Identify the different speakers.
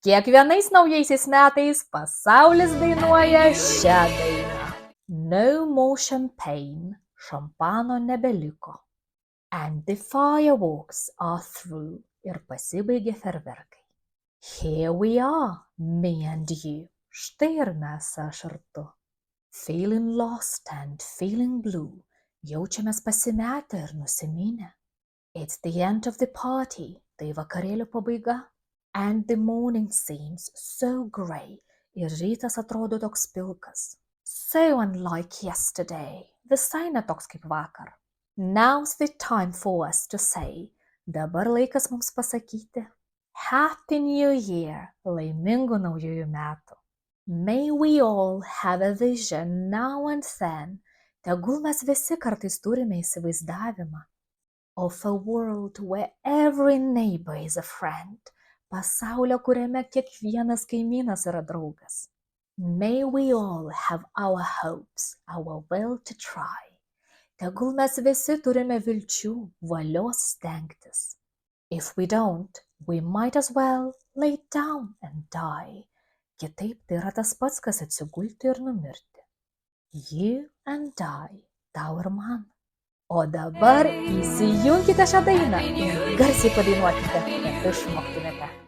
Speaker 1: Kiekvienais naujaisiais metais pasaulis dainuoja šią dainą. No more champagne, šampano nebeliko. And the fireworks are through, ir pasibaigė ferverkai. Here we are, me and you, štai ir mes aš ir tu. Feeling lost and feeling blue, jaučiamės pasimetę ir nusiminę. It's the end of the party, tai vakarėlio pabaiga. And the morning seems so grey, ir rytas atrodo toks pilkas. So unlike yesterday, visai netoks kaip vakar. Now's the time for us to say, dabar laikas mums pasakyti, Happy New Year, laimingų naujųjų metų. May we all have a vision now and then, tegul mes visi kartais turime įsivaizdavimą, of a world where every neighbor is a friend, pasaulio, kuriame kiekvienas kaimynas yra draugas. May we all have our hopes, our will to try. Tegul mes visi turime vilčių, valios stengtis. If we don't, we might as well lay down and die. Kitaip tai yra tas pats, kas atsigulti ir numirti. You and I, tau ir man. O dabar įsijunkite šią dainą ir garsiai padainuokite, kad išmoktumėte.